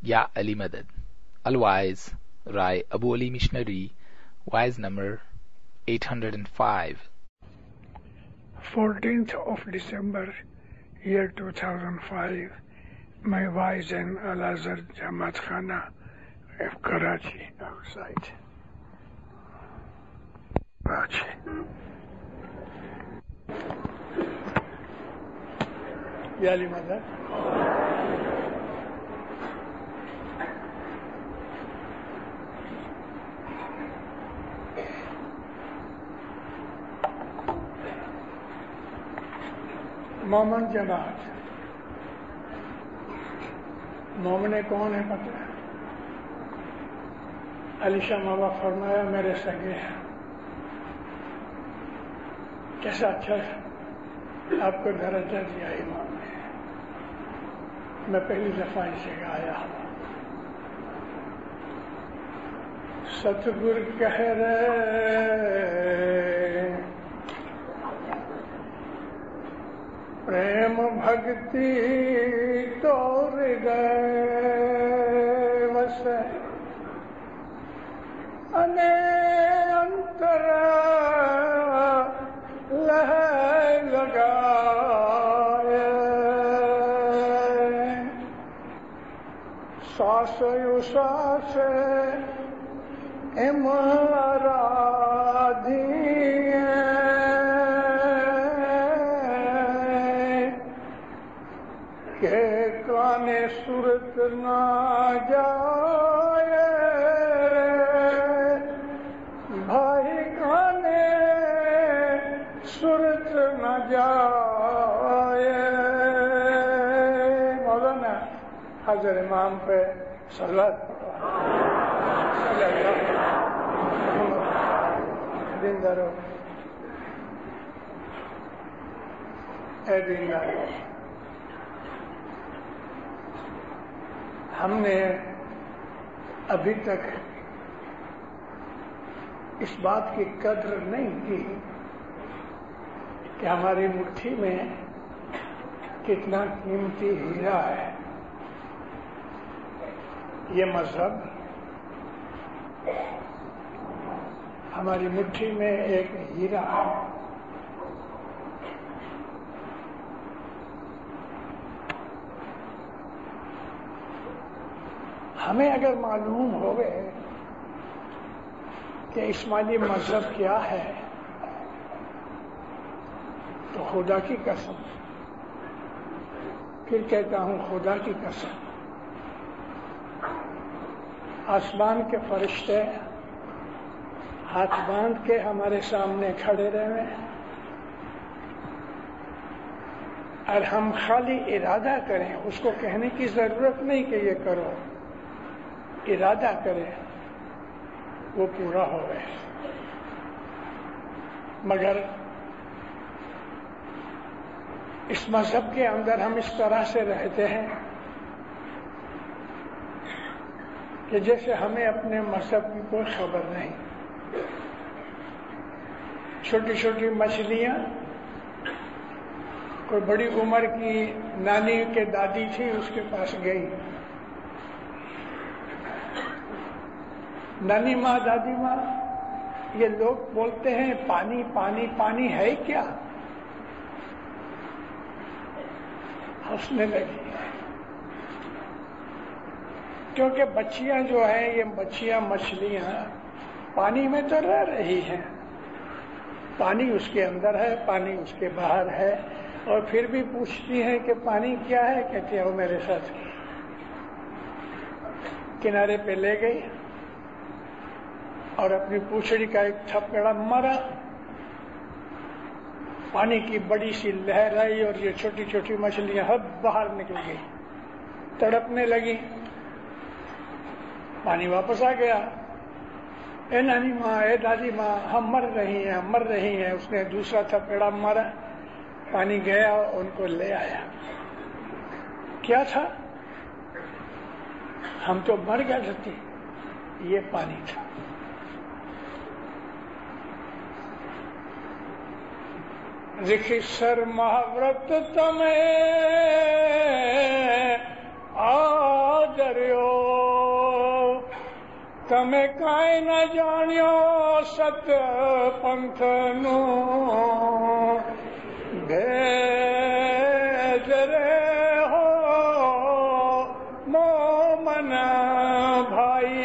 Ya Ali Madad. Al-Wise, Rai Abu Ali Missionary, Wise number 805. 14th of December, year 2005, my wise in Al-Azhar Jamaat Khana of Karachi, outside. Karachi. Ya Ali Madad. مومن جماعت. مومن کون ہے پتہ ہے؟ علی شاہ بابا فرمایا میرے سگے ہیں. کیسا اچھا آپ کو درجہ دیا امام نے. میں پہلی دفعہ اسے گایا ہوں. ستگور کہہ رہے پریم بھگتی توڑ گئے وسے انے انتر لہ لگائے ساس یو ساس امرادی کہ کانے صورت نہ جائے بھائی کانے صورت نہ جائے. مولانا حضر امام پہ صلوات دیندارو اے دیندارو. ہم نے ابھی تک اس بات کی قدر نہیں کی کہ ہماری مٹھی میں کتنا قیمتی ہیرا ہے. یہ مذہب ہماری مٹھی میں ایک ہیرا ہے. ہمیں اگر معلوم ہوئے کہ اسماعیلی مذہب کیا ہے تو خدا کی قسم، پھر کہتا ہوں خدا کی قسم، آسمان کے فرشتے ہاتھ باندھ کے ہمارے سامنے کھڑے رہے اور ہم خالی ارادہ کریں. اس کو کہنے کی ضرورت نہیں کہ یہ کرو، ارادہ کرے وہ پورا ہوئے. مگر اس مذہب کے اندر ہم اس طرح سے رہتے ہیں کہ جیسے ہمیں اپنے مذہب کی کوئی خبر نہیں. چھوٹی چھوٹی مچھلیاں، کوئی بڑی عمر کی نانی کے دادی تھی، اس کے پاس گئی. نانی ماں، دادی ماں، یہ لوگ بولتے ہیں پانی پانی پانی ہے کیا؟ ہنسنے لگی، کیونکہ بچیاں جو ہیں یہ بچیاں مچھلیاں پانی میں تو رہ رہی ہیں. پانی اس کے اندر ہے، پانی اس کے باہر ہے، اور پھر بھی پوچھتی ہیں کہ پانی کیا ہے. کہتے ہیں وہ میرے ساتھ. کنارے پہ لے گئی اور اپنی پوچھڑی کا ایک تھپڑا مارا. پانی کی بڑی سی لہر آئی اور یہ چھوٹی چھوٹی مچھلیاں ہب باہر نکل گئی، تڑپنے لگی. پانی واپس آ گیا. اے نانی ماں، اے دادی ماں، ہم مر رہی ہیں، ہم مر رہی ہیں. اس نے دوسرا تھپڑا مارا، پانی گیا، ان کو لے آیا. کیا تھا؟ ہم تو مر گئے تھے. یہ پانی تھا. رکھی سر محاورت تمہیں آدਰਿਓ તમે કાંઈ ન જાણ્યો સત પંથનું ભેદ રે હો મોમન ભાઈ.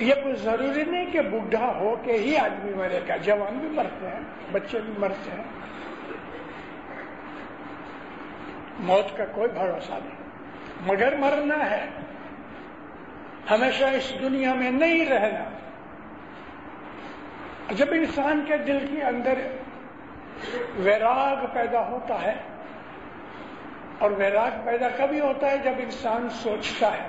یہ کوئی ضروری نہیں کہ بوڑھا ہو کے ہی آدمی مرے گا، جوان بھی مرتے ہیں، بچے بھی مرتے ہیں، موت کا کوئی بھروسہ نہیں، مگر مرنا ہے، ہمیشہ اس دنیا میں نہیں رہنا۔ جب انسان کے دل کے اندر ویراگ پیدا ہوتا ہے، اور ویراگ پیدا کبھی ہوتا ہے جب انسان سوچتا ہے،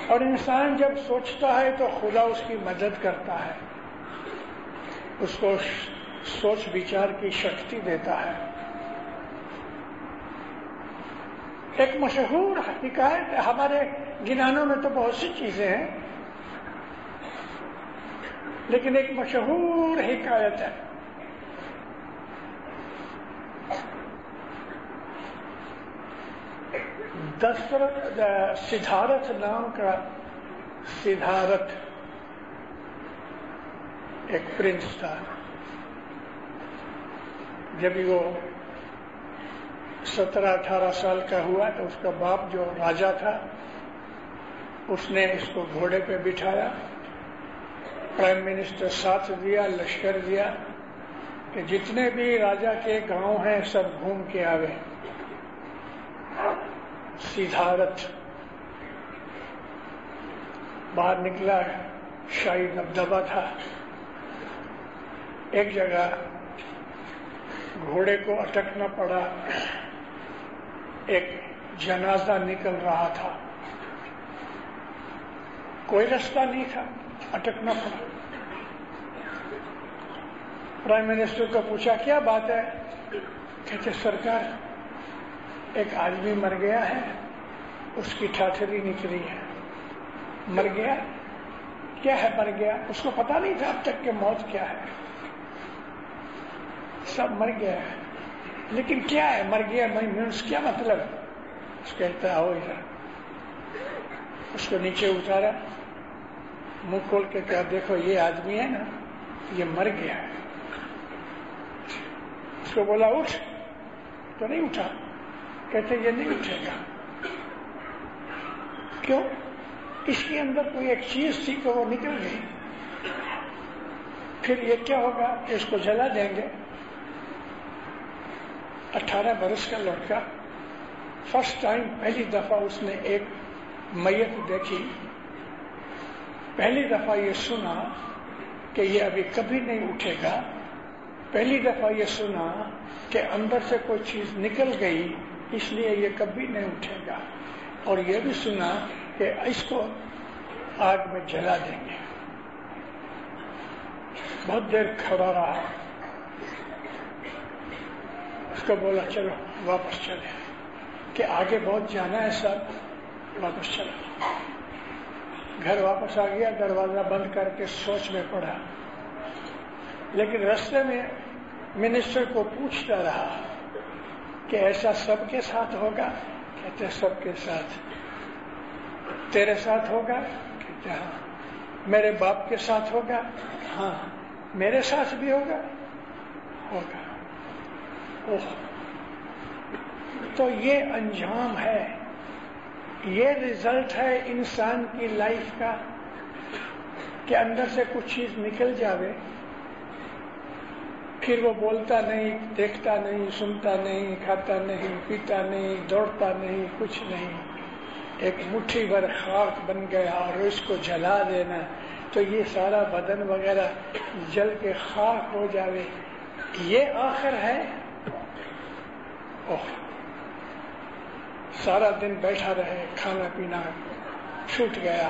اور انسان جب سوچتا ہے تو خدا اس کی مدد کرتا ہے، اس کو سوچ بچار کی شکتی دیتا ہے۔ ایک مشہور حکایت، ہمارے گنانوں میں تو بہت سی چیزیں ہیں، لیکن ایک مشہور حکایت ہے۔ سدھارتھ نام کا سدھارتھ ایک پرنس تھا۔ جب وہ 17-18 سال کا ہوا تو اس کا باپ جو راجا تھا اس نے اس کو گھوڑے پہ بٹھایا، پرائم منسٹر ساتھ دیا، لشکر دیا کہ جتنے بھی راجا کے گاؤں ہیں سب گھوم کے آوے۔ سدھارتھ باہر نکلا، شاہی دبدبہ تھا۔ ایک جگہ گھوڑے کو اٹکنا پڑا، ایک جنازہ نکل رہا تھا، کوئی رستہ نہیں تھا، اٹکنا پڑا۔ پرائم منسٹر کو پوچھا کیا بات ہے؟ کہتے سرکار ایک آدمی مر گیا ہے، اس کی ٹھاٹھری نکلی ہے۔ مر گیا؟ کیا ہے مر گیا؟ اس کو پتا نہیں تھا اب تک کہ موت کیا ہے، سب مر گیا ہے، لیکن کیا ہے مر گیا مینس کیا مطلب؟ اس کہتا ہے ادھر، اس کو نیچے اتارا، منہ کھول کے کہا دیکھو یہ آدمی ہے نا یہ مر گیا ہے۔ اس کو بولا اٹھ، تو نہیں اٹھا۔ کہتے یہ نہیں اٹھے گا۔ کیوں؟ اس کے اندر کوئی ایک چیز تھی کہ وہ نکل گئی۔ پھر یہ کیا ہوگا کہ اس کو جلا دیں گے۔ 18 برس کا لڑکا، فرسٹ ٹائم، پہلی دفعہ اس نے ایک میت دیکھی، پہلی دفعہ یہ سنا کہ یہ ابھی کبھی نہیں اٹھے گا، پہلی دفعہ یہ سنا کہ اندر سے کوئی چیز نکل گئی اس لیے یہ کبھی نہیں اٹھے گا، اور یہ بھی سنا کہ اس کو آگ میں جلا دیں گے۔ بہت دیر کھڑا رہا، اس کو بولا چلو واپس چلے، کہ آگے بہت جانا ہے سب، واپس چلا۔ گھر واپس آ گیا، دروازہ بند کر کے سوچ میں پڑا، لیکن رستے میں منسٹر کو پوچھتا رہا کہ ایسا سب کے ساتھ ہوگا؟ کہتے سب کے ساتھ۔ تیرے ساتھ ہوگا؟ کہتے ہاں۔ میرے باپ کے ساتھ ہوگا؟ ہاں۔ میرے ساتھ بھی ہوگا؟ ہوگا۔ اوہ، تو یہ انجام ہے، یہ رزلٹ ہے انسان کی لائف کا کہ اندر سے کچھ چیز نکل جاوے، پھر وہ بولتا نہیں، دیکھتا نہیں، سنتا نہیں، کھاتا نہیں، پیتا نہیں، دوڑتا نہیں، کچھ نہیں، ایک مٹھی بھر خاک بن گیا اور اس کو جلا دینا تو یہ سارا بدن وغیرہ جل کے خاک ہو جاوے، یہ آخر ہے۔ اوہ، سارا دن بیٹھا رہے، کھانا پینا چھوٹ گیا۔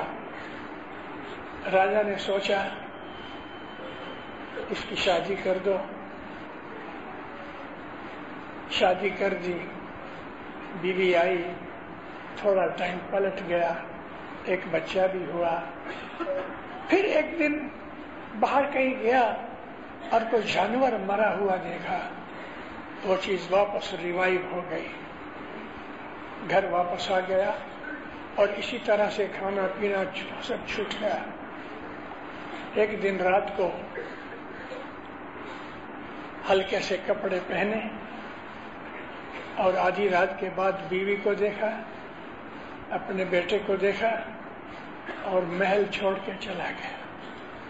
راجا نے سوچا اس کی شادی کر دو، شادی کر دی، بیوی آئی، تھوڑا ٹائم پلٹ گیا، ایک بچہ بھی ہوا۔ پھر ایک دن باہر کہیں گیا اور کوئی جانور مرا ہوا دیکھا، وہ چیز واپس ریوائیو ہو گئی، گھر واپس آ گیا اور اسی طرح سے کھانا پینا سب چھوٹ گیا۔ ایک دن رات کو ہلکے سے کپڑے پہنے اور آدھی رات کے بعد بیوی کو دیکھا، اپنے بیٹے کو دیکھا اور محل چھوڑ کے چلا گیا،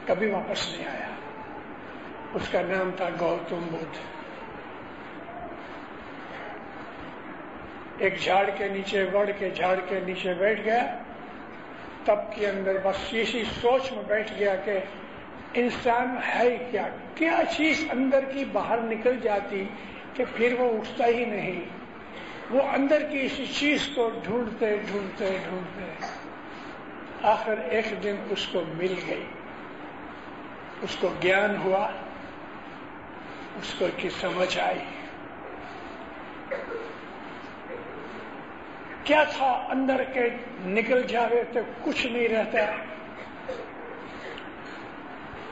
کبھی واپس نہیں آیا۔ اس کا نام تھا گوتم بدھ۔ ایک جھاڑ کے نیچے وڑ کے جھاڑ کے نیچے بیٹھ گیا، تب کے اندر بس اسی سوچ میں بیٹھ گیا کہ انسان ہے کیا، کیا چیز اندر کی باہر نکل جاتی کہ پھر وہ اٹھتا ہی نہیں۔ وہ اندر کی اسی چیز کو ڈھونڈتے ڈھونڈتے ڈھونڈتے آخر ایک دن اس کو مل گئی، اس کو گیان ہوا، اس کو کی سمجھ آئی کیا تھا اندر کے نکل جاوے تو کچھ نہیں رہتا۔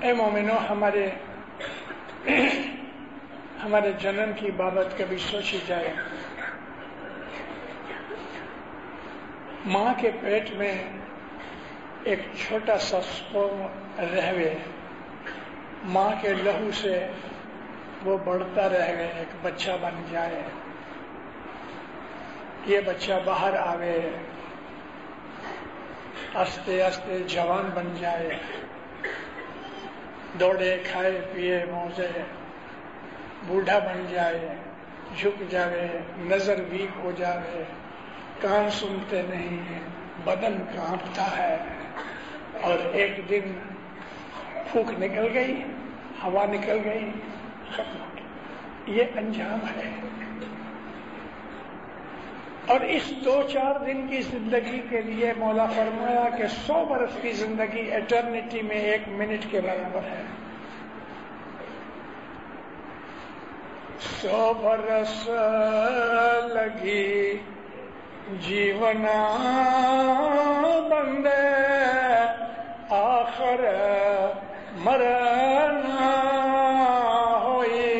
اے مومنو، ہمارے جنم کی بابت کبھی سوچی جائے۔ ماں کے پیٹ میں ایک چھوٹا سا سپرم رہوے، ماں کے لہو سے وہ بڑھتا رہے، ایک بچہ بن جائے، یہ بچہ باہر آوے، آستے آستے جوان بن جائے، دوڑے کھائے پیے موزے، بوڑھا بن جائے، جھک جاوے، نظر ویک ہو جاوے، کان سنتے نہیں، بدن کانپتا ہے، اور ایک دن پھوک نکل گئی، ہوا نکل گئی، ختم ہو گئی۔ یہ انجام ہے۔ اور اس 2-4 دن کی زندگی کے لیے مولا فرمایا کہ 100 برس کی زندگی ایٹرنیٹی میں 1 منٹ کے برابر ہے۔ 100 برس لگی جیونا بندے، آخر مرنا ہوئی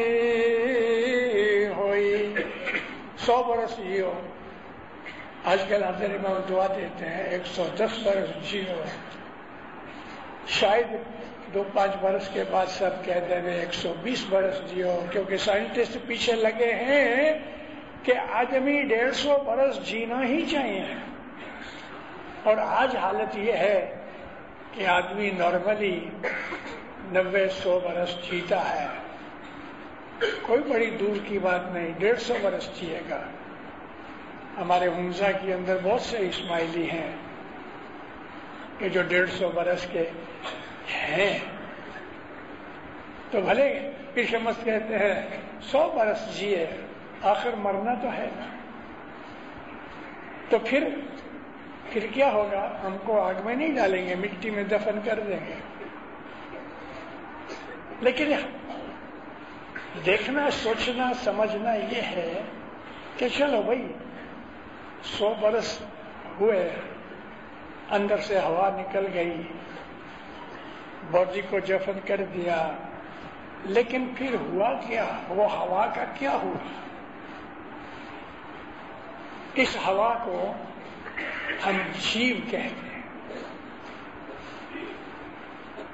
100 برس جیو۔ آج کل حضرت امام دعا دیتے ہیں 110 برس جیو، شاید 2-5 برس کے بعد سب کہہ دیں 120 برس جیو، کیونکہ سائنٹسٹ پیچھے لگے ہیں کہ آدمی 150 برس جینا ہی چاہیے۔ اور آج حالت یہ ہے کہ آدمی نارملی 90-100 برس جیتا ہے، کوئی بڑی دور کی بات نہیں، 150 برس جیے گا۔ ہمارے حمزہ کے اندر بہت سے اسماعیلی ہیں کہ جو 150 برس کے ہیں، تو بھلے پیر شمس کہتے ہیں 100 برس جیے، آخر مرنا تو ہے نا۔ تو پھر کیا ہوگا؟ ہم کو آگ میں نہیں ڈالیں گے، مٹی میں دفن کر دیں گے۔ لیکن دیکھنا، سوچنا، سمجھنا یہ ہے کہ چلو بھائی 100 برس ہوئے، اندر سے ہوا نکل گئی، باڈی کو دفن کر دیا، لیکن پھر ہوا کیا؟ وہ ہوا کا کیا ہوا؟ اس ہوا کو ہم جیو کہتے ہیں،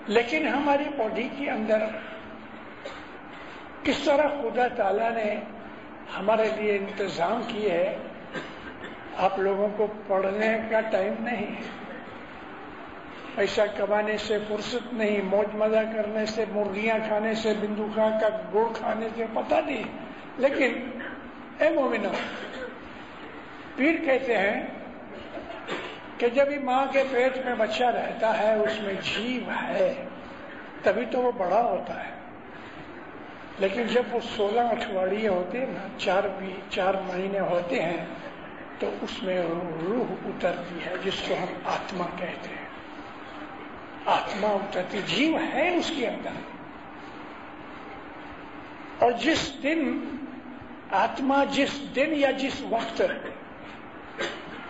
لیکن ہماری باڈی کے اندر کس طرح خدا تعالیٰ نے ہمارے لیے انتظام کیے ہے، آپ لوگوں کو پڑھنے کا ٹائم نہیں، پیسہ کمانے سے فرصت نہیں، موج مزہ کرنے سے، مرغیاں کھانے سے، بندوقہ کا گڑ کھانے سے پتہ نہیں۔ لیکن اے مومنو، پیر کہتے ہیں کہ جب ماں کے پیٹ میں بچہ رہتا ہے، اس میں جیو ہے، تبھی تو وہ بڑا ہوتا ہے۔ لیکن جب وہ 16 اٹھواڑیے ہوتے ہیں نا، 4 مہینے ہوتے ہیں، تو اس میں روح اترتی ہے، جس کو ہم آتما کہتے ہیں۔ آتما اترتی، جیو ہے اس کے اندر۔ اور جس دن آتما، جس دن یا جس وقت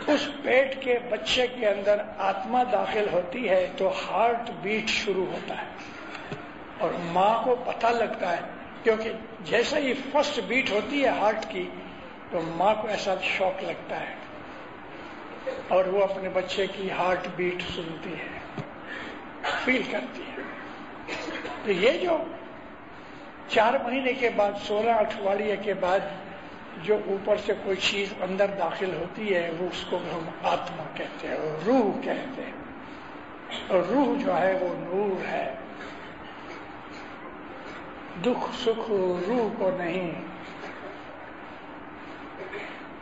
اس پیٹ کے بچے کے اندر آتما داخل ہوتی ہے، تو ہارٹ بیٹ شروع ہوتا ہے، اور ماں کو پتہ لگتا ہے، کیونکہ جیسا ہی فرسٹ بیٹ ہوتی ہے ہارٹ کی، تو ماں کو ایسا شوق لگتا ہے، اور وہ اپنے بچے کی ہارٹ بیٹ سنتی ہے، فیل کرتی ہے۔ تو یہ جو 4 مہینے کے بعد، 16 اٹھواڑیے کے بعد جو اوپر سے کوئی چیز اندر داخل ہوتی ہے، وہ اس کو ہم آتما کہتے ہیں، روح کہتے ہیں۔ اور روح جو ہے وہ نور ہے. دکھ سکھ روح کو نہیں،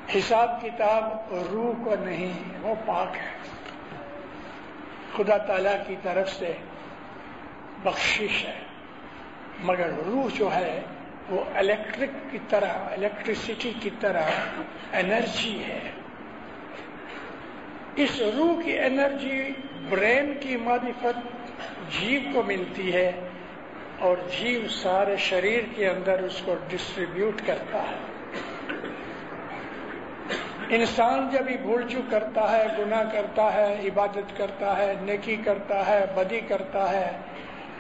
حساب کتاب روح کو نہیں، وہ پاک ہے، خدا تعالی کی طرف سے بخشش ہے. مگر روح جو ہے وہ الیکٹریسٹی کی طرح انرجی ہے. اس روح کی انرجی برین کی معرفت جیو کو ملتی ہے اور جیو سارے شریر کے اندر اس کو ڈسٹریبیوٹ کرتا ہے. انسان جب بھی بھول چوک کرتا ہے، گناہ کرتا ہے، عبادت کرتا ہے، نیکی کرتا ہے، بدی کرتا ہے،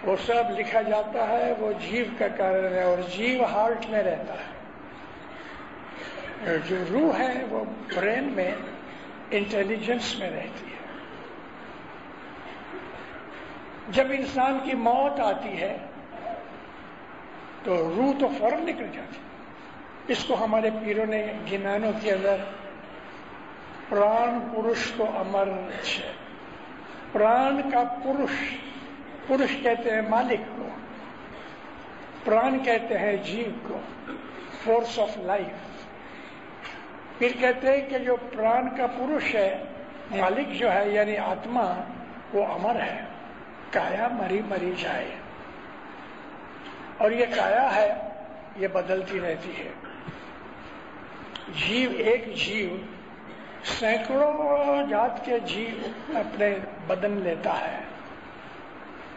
وہ سب لکھا جاتا ہے، وہ جیو کا کارن ہے، اور جیو ہارٹ میں رہتا ہے. جو روح ہے وہ برین میں، انٹیلیجنس میں رہتی ہے. جب انسان کی موت آتی ہے تو روح تو فوراً نکل جاتی ہے. اس کو ہمارے پیروں نے گنانوں کے اندر پران پروش کو امر ہے. پران کا پروش کہتے ہیں مالک کو، پران کہتے ہیں جیو کو، فورس آف لائف. پھر کہتے ہیں کہ جو پران کا پروش ہے، مالک جو ہے یعنی آتما، وہ امر ہے. کایا مری مری جائے، اور یہ کایا ہے یہ بدلتی رہتی ہے. جیو ایک جیو سینکڑوں جات کے جیو اپنے بدن لیتا ہے.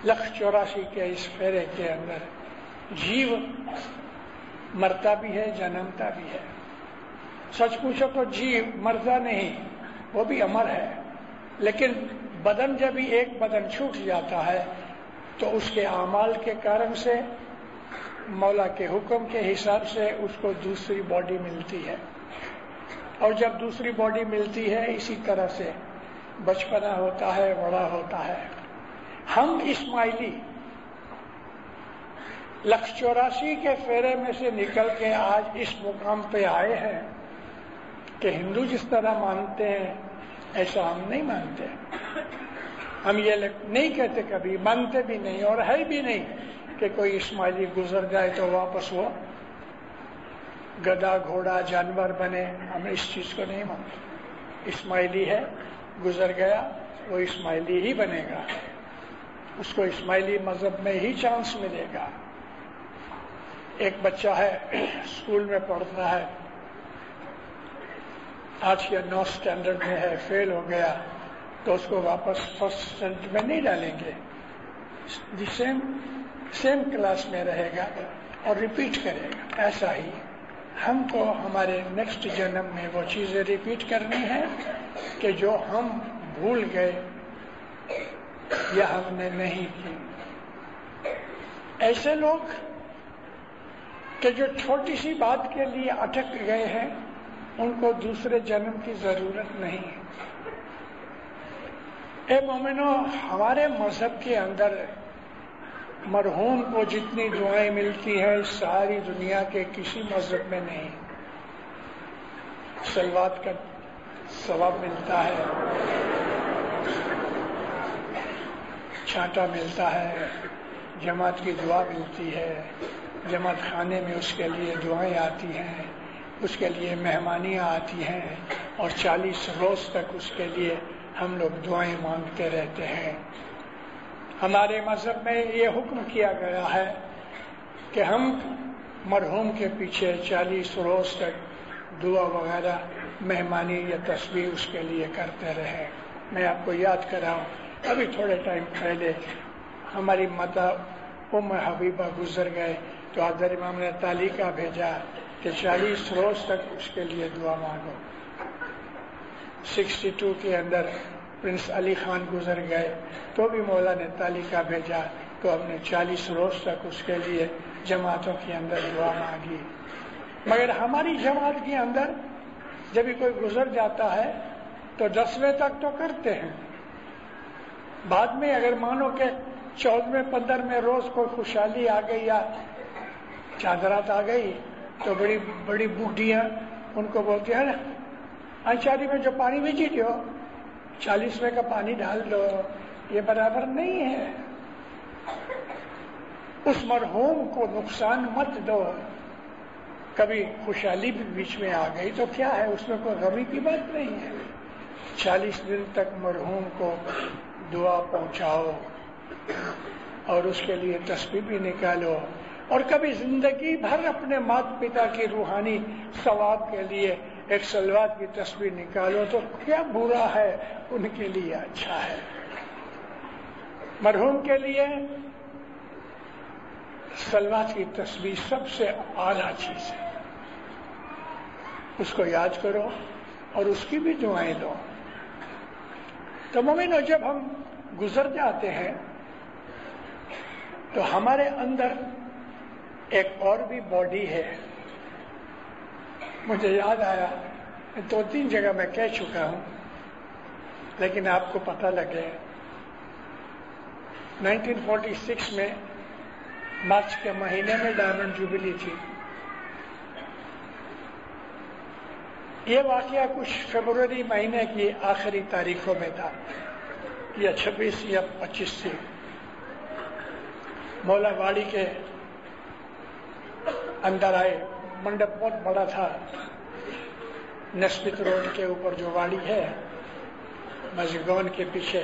1,84,00,000 کے اس پھیرے کے اندر جیو مرتا بھی ہے، جنمتا بھی ہے. سچ پوچھو تو جیو مرتا نہیں، وہ بھی امر ہے. لیکن بدن جب بھی ایک بدن چھوٹ جاتا ہے تو اس کے اعمال کے کارن سے، مولا کے حکم کے حساب سے اس کو دوسری باڈی ملتی ہے. اور جب دوسری باڈی ملتی ہے اسی طرح سے بچپنا ہوتا ہے، بڑا ہوتا ہے. ہم اسماعیلی 1,84,00,000 کے پھیرے میں سے نکل کے آج اس مقام پہ آئے ہیں کہ ہندو جس طرح مانتے ہیں ایسا ہم نہیں مانتے. ہم یہ نہیں کہتے، کبھی مانتے بھی نہیں، اور ہے بھی نہیں کہ کوئی اسماعیلی گزر جائے تو واپس وہ گدھا گھوڑا جانور بنے. ہم اس چیز کو نہیں مانتے. اسماعیلی ہے، گزر گیا، وہ اسماعیلی ہی بنے گا. اس کو اسماعیلی مذہب میں ہی چانس ملے گا. ایک بچہ ہے، اسکول میں پڑھتا ہے، 8 یا 9 اسٹینڈرڈ میں ہے، فیل ہو گیا تو اس کو واپس فرسٹ اسٹینڈرڈ میں نہیں ڈالیں گے. سیم کلاس میں رہے گا اور ریپیٹ کرے گا. ایسا ہی ہم کو ہمارے نیکسٹ جنم میں وہ چیزیں ریپیٹ کرنی ہے کہ جو ہم بھول گئے یا ہم نے نہیں کی. ایسے لوگ کہ جو چھوٹی سی بات کے لیے اٹک گئے ہیں، ان کو دوسرے جنم کی ضرورت نہیں ہے. اے مومنو، ہمارے مذہب کے اندر مرحوم کو جتنی دعائیں ملتی ہیں ساری دنیا کے کسی مذہب میں نہیں. صلوات کا ثواب ملتا ہے، چھانٹا ملتا ہے، جماعت کی دعا ملتی ہے، جماعت خانے میں اس کے لیے دعائیں آتی ہیں، اس کے لیے مہمانیاں آتی ہیں، اور 40 روز تک اس کے لیے ہم لوگ دعائیں مانگتے رہتے ہیں. ہمارے مذہب میں یہ حکم کیا گیا ہے کہ ہم مرحوم کے پیچھے 40 روز تک دعا وغیرہ، مہمانی یا تسبیح اس کے لیے کرتے رہے. میں آپ کو یاد کراؤں، ابھی تھوڑے ٹائم پہلے ہماری ماتا ام حبیبہ گزر گئے تو حضرت امام نے تعلیقہ بھیجا کہ 40 روز تک اس کے لیے دعا مانگو. 62 کے اندر پرنس علی خان گزر گئے تو بھی مولا نے تعلیقہ بھیجا تو ہم نے 40 روز تک اس کے لیے جماعتوں کے اندر دعا مانگی. مگر ہماری جماعت کے اندر جب بھی کوئی گزر جاتا ہے تو 10ویں تک تو کرتے ہیں. بعد میں اگر مانو کہ 14ویں 15ویں روز کوئی خوشحالی آ گئی یا چادرات آ گئی تو بڑی بڑی بوڑھیاں ان کو بولتی ہیں نا، انچاری میں جو پانی بھیجی دو، 40ویں کا پانی ڈال دو، یہ برابر نہیں ہے. اس مرحوم کو نقصان مت دو. کبھی خوشحالی بھی بیچ میں آ گئی تو کیا ہے، اس میں کوئی غمی کی بات نہیں ہے. 40 دن تک مرحوم کو دعا پہنچاؤ اور اس کے لیے تسبیح بھی نکالو. اور کبھی زندگی بھر اپنے مات پتا کی روحانی ثواب کے لیے ایک صلوات کی تسبیح نکالو تو کیا برا ہے، ان کے لیے اچھا ہے. مرحوم کے لیے صلوات کی تسبیح سب سے اعلیٰ چیز ہے. اس کو یاد کرو اور اس کی بھی دعائیں دو. تو مومنو، جب ہم گزر جاتے ہیں تو ہمارے اندر ایک اور بھی باڈی ہے. مجھے یاد آیا، 2-3 جگہ میں کہہ چکا ہوں لیکن آپ کو پتہ لگے. 1946 میں مارچ کے مہینے میں ڈائمنڈ جوبلی تھی. یہ واقعہ کچھ فروری مہینے کی آخری تاریخوں میں تھا، یا 26 یا 25 تھی. مولا واڑی کے اندر آئے. منڈپ بہت بڑا تھا. نسبت روڈ کے اوپر جو واڑی ہے مسجد کے پیچھے،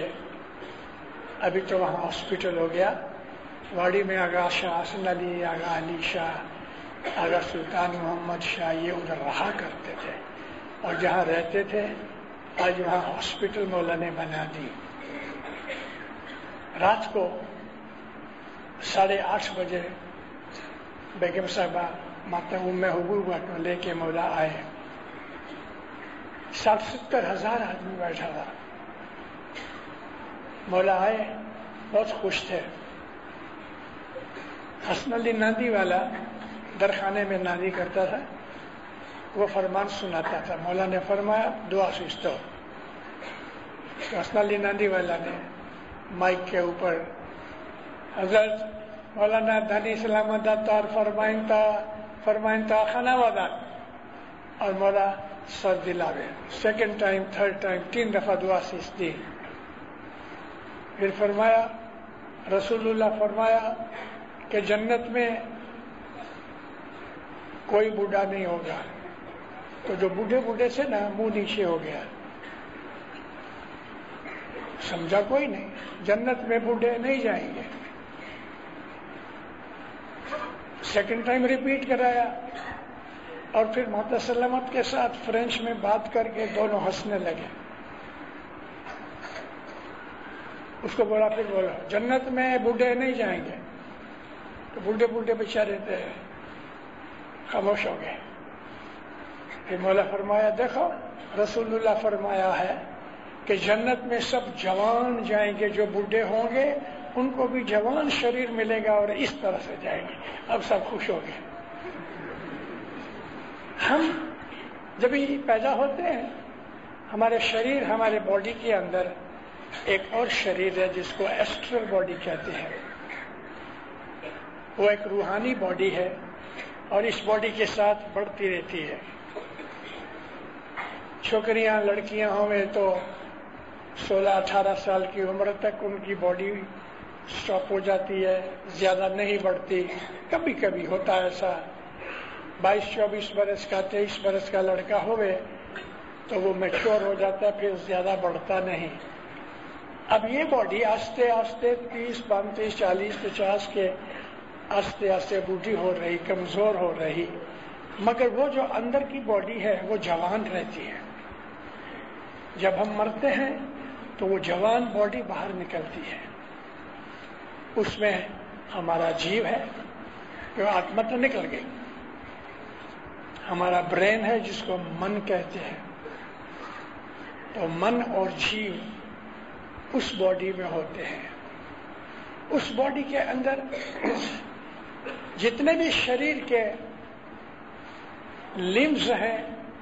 ابھی تو وہاں ہاسپٹل ہو گیا. واڑی میں آغا شاہ حسن علی، آغا علی شاہ، آغا سلطان محمد شاہ یہ ادھر رہا کرتے تھے، اور جہاں رہتے تھے آج وہاں ہاسپٹل مولا نے بنا دی. رات کو 8:30 بجے بیگم صاحبہ ماتا ام حبوبہ کو لے کے مولا آئے. 60-70 ہزار آدمی بیٹھا تھا. مولا آئے، بہت خوش تھے. حسن علی ناندی والا درخانے میں نادی کرتا تھا، وہ فرمان سناتا تھا. مولا نے فرمایا دعا سوچتا ہو. تو حسن علی ناندی والا نے مائک کے اوپر حضرت مولانا دھنی سلامت تار فرمائن تا خانہ وادان، اور مولا سر دلاوے. 2nd ٹائم 3rd ٹائم 3 دفعہ دعا سیس دی. پھر فرمایا، رسول اللہ فرمایا کہ جنت میں کوئی بوڑھا نہیں ہوگا. تو جو بوڑھے سے نا منہ نیچے ہو گیا. سمجھا کوئی نہیں، جنت میں بوڑھے نہیں جائیں گے. 2nd ٹائم ریپیٹ کرایا، اور پھر ماتا سلامت کے ساتھ فرینچ میں بات کر کے دونوں ہنسنے لگے. اس کو بولا، پھر بولا جنت میں بوڑھے نہیں جائیں گے. تو بوڑھے بیچارے تھے، خاموش ہو گئے. پھر مولا فرمایا دیکھو رسول اللہ فرمایا ہے کہ جنت میں سب جوان جائیں گے، جو بوڑھے ہوں گے ان کو بھی جوان شریر ملے گا اور اس طرح سے جائیں گے. اب سب خوش ہو گئے. ہم جب ہی پیدا ہوتے ہیں ہمارے شریر، ہمارے باڈی کے اندر ایک اور شریر ہے جس کو ایسٹرل باڈی کہتے ہیں. وہ ایک روحانی باڈی ہے اور اس باڈی کے ساتھ بڑھتی رہتی ہے. چھوکریاں لڑکیاں ہوئے تو 16-18 سال کی عمر تک ان کی باڈی سٹاپ ہو جاتی ہے، زیادہ نہیں بڑھتی. کبھی کبھی ہوتا ہے ایسا. 22-24 برس کا 23 برس کا لڑکا ہوئے تو وہ میچور ہو جاتا ہے، پھر زیادہ بڑھتا نہیں. اب یہ باڈی آہستہ آہستہ 30 35 40 50 کے آہستہ آہستہ بوڑھی ہو رہی، کمزور ہو رہی، مگر وہ جو اندر کی باڈی ہے وہ جوان رہتی ہے. جب ہم مرتے ہیں تو وہ جوان باڈی باہر نکلتی ہے. اس میں ہمارا جیو ہے، جو آتما تو نکل گئی. ہمارا برین ہے جس کو من کہتے ہیں. تو من اور جیو اس باڈی میں ہوتے ہیں. اس باڈی کے اندر جتنے بھی شریر کے لمز ہیں،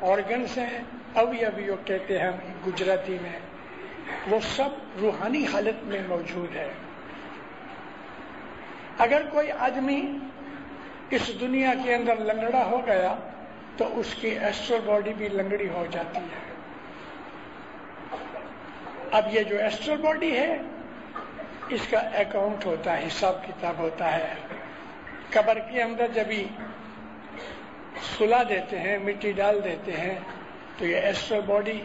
آرگنز ہیں، اویو کہتے ہیں ہم گجراتی میں، وہ سب روحانی حالت میں موجود ہے. اگر کوئی آدمی اس دنیا کے اندر لنگڑا ہو گیا تو اس کی ایسٹرل باڈی بھی لنگڑی ہو جاتی ہے. اب یہ جو ایسٹرل باڈی ہے اس کا اکاؤنٹ ہوتا ہے، حساب کتاب ہوتا ہے. قبر کے اندر جب ہی سلا دیتے ہیں، مٹی ڈال دیتے ہیں، تو یہ ایسٹرل باڈی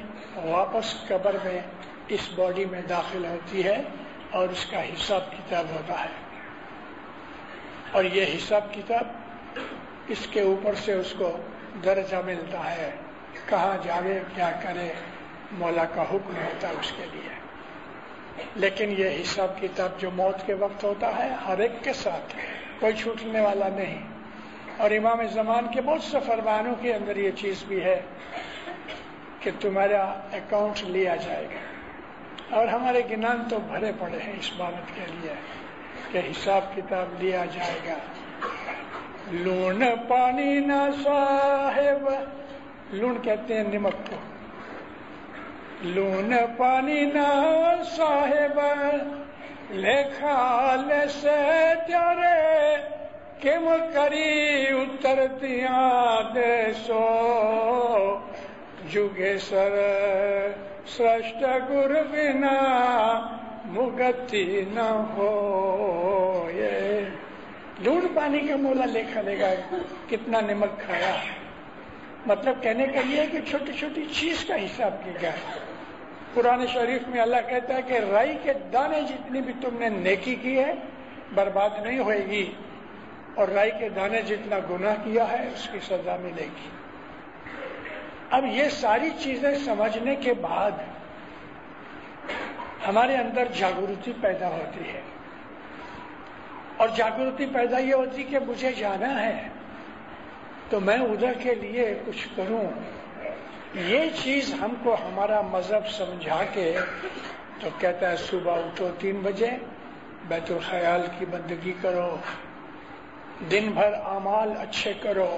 واپس قبر میں اس باڈی میں داخل ہوتی ہے اور اس کا حساب کتاب ہوتا ہے. اور یہ حساب کتاب اس کے اوپر سے اس کو درجہ ملتا ہے، کہاں جاوے کیا کرے، مولا کا حکم ہوتا ہے اس کے لیے. لیکن یہ حساب کتاب جو موت کے وقت ہوتا ہے ہر ایک کے ساتھ، کوئی چھوٹنے والا نہیں. اور امام زمان کے بہت سے فرمانوں کے اندر یہ چیز بھی ہے کہ تمہارا اکاؤنٹ لیا جائے گا. اور ہمارے گنان تو بھرے پڑے ہیں اس بات کے لیے کہ حساب کتاب لیا جائے گا. لون پانی نہ صاحب، لون کہتے ہیں نمک کو، لون پانی نہ صاحب لکھال سے تیارے کم کری اترتیاں دے سو جگے سر سرشٹ گر بنا مگتی نہ ہو. یہ لون پانی کا مولا لکھا لے گا کتنا نمک کھایا. مطلب کہنے کا یہ ہے کہ چھوٹی چھوٹی چیز کا حساب کیا گیا. قرآن شریف میں اللہ کہتا ہے کہ رائی کے دانے جتنی بھی تم نے نیکی کی ہے برباد نہیں ہوئے گی، اور رائی کے دانے جتنا گناہ کیا ہے اس کی سزا ملے گی. اب یہ ساری چیزیں سمجھنے کے بعد ہمارے اندر جاگرتی پیدا ہوتی ہے، اور جاگرتی پیدا یہ ہوتی کہ مجھے جانا ہے تو میں ادھر کے لیے کچھ کروں. یہ چیز ہم کو ہمارا مذہب سمجھا کے تو کہتا ہے صبح اٹھو 3 بجے، بیت الخیال کی بندگی کرو، دن بھر اعمال اچھے کرو،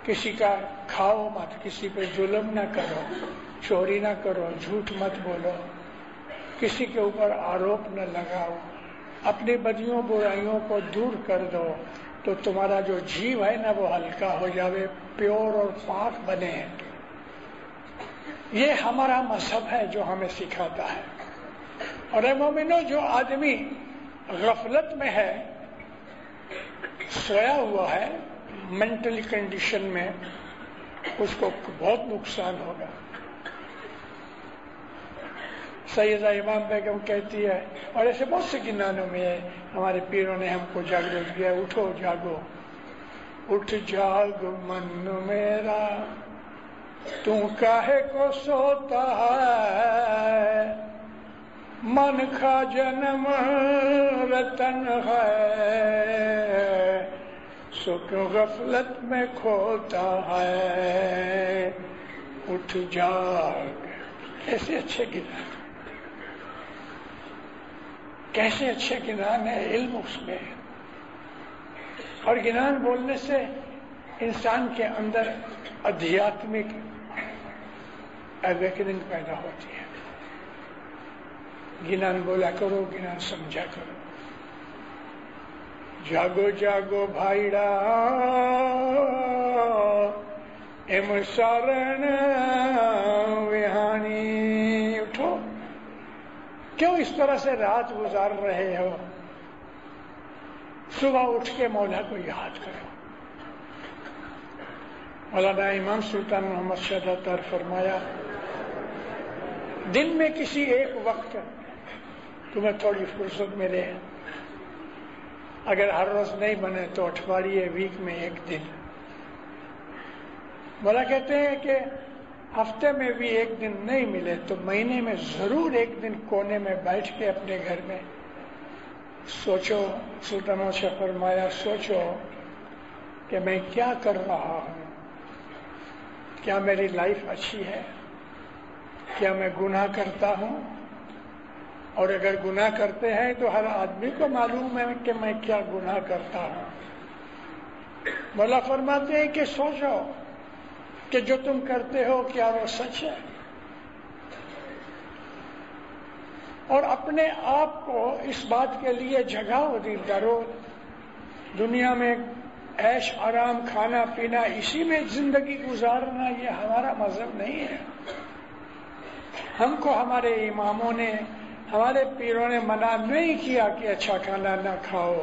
کسی کا کھاؤ مت، کسی پہ ظلم نہ کرو، چوری نہ کرو، جھوٹ مت بولو، کسی کے اوپر آروپ نہ لگاؤ، اپنی بدیوں برائیوں کو دور کر دو تو تمہارا جو جیو ہے نا وہ ہلکا ہو جاوے، پیور اور پاک بنے. یہ ہمارا مذہب ہے جو ہمیں سکھاتا ہے. اور اے مومنو، جو آدمی غفلت میں ہے، سویا ہوا ہے مینٹل کنڈیشن میں، اس کو بہت نقصان ہوگا. سیدہ امام بیگم کہتی ہے، اور ایسے بہت سے گنانوں میں ہے، ہمارے پیروں نے ہم کو جاگرت کیا، اٹھو جاگو، اٹھ جاگ من میرا تو کاہے کو سوتا ہے، من کا جنم رتن ہے سو کیوں غفلت میں کھوتا ہے، اٹھ جاگ. کیسے اچھے گنان، کیسے اچھے گنان ہے، علم اس میں. اور گنان بولنے سے انسان کے اندر ادھیاتمک اویکننگ پیدا ہوتی ہے. گنان بولا کرو، گنان سمجھا کرو. جاگو جاگو بھائیڑا ایم سارن وہانی، اٹھو. کیوں اس طرح سے رات گزار رہے ہو؟ صبح اٹھ کے مولا کو یاد کرو. مولانا امام سلطان محمد شاہ عطار فرمایا، دن میں کسی ایک وقت تمہیں تھوڑی فرصت ملے، اگر ہر روز نہیں بنے تو اٹھواریے ویک میں ایک دن. مولا کہتے ہیں کہ ہفتے میں بھی ایک دن نہیں ملے تو مہینے میں ضرور ایک دن کونے میں بیٹھ کے اپنے گھر میں سوچو. سلطان شاہ فرمایا، سوچو کہ میں کیا کر رہا ہوں، کیا میری لائف اچھی ہے، کیا میں گناہ کرتا ہوں، اور اگر گناہ کرتے ہیں تو ہر آدمی کو معلوم ہے کہ میں کیا گناہ کرتا ہوں. مولا فرماتے ہیں کہ سوچو کہ جو تم کرتے ہو کیا وہ سچ ہے، اور اپنے آپ کو اس بات کے لیے جگاؤ کرو. دنیا میں عیش آرام، کھانا پینا، اسی میں زندگی گزارنا یہ ہمارا مذہب نہیں ہے. ہم کو ہمارے اماموں نے، ہمارے پیروں نے منع نہیں کیا کہ اچھا کھانا نہ کھاؤ،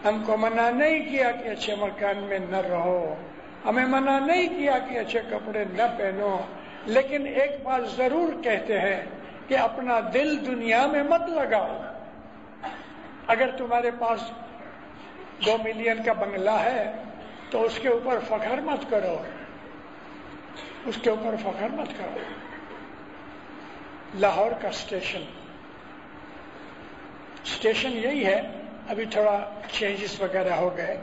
ہم کو منع نہیں کیا کہ اچھے مکان میں نہ رہو، ہمیں منع نہیں کیا کہ اچھے کپڑے نہ پہنو، لیکن ایک بات ضرور کہتے ہیں کہ اپنا دل دنیا میں مت لگاؤ۔ اگر تمہارے پاس 2 ملین کا بنگلہ ہے تو اس کے اوپر فخر مت کرو، اس کے اوپر فخر مت کرو۔ لاہور کا اسٹیشن یہی ہے، ابھی تھوڑا چینجز وغیرہ ہو گئے۔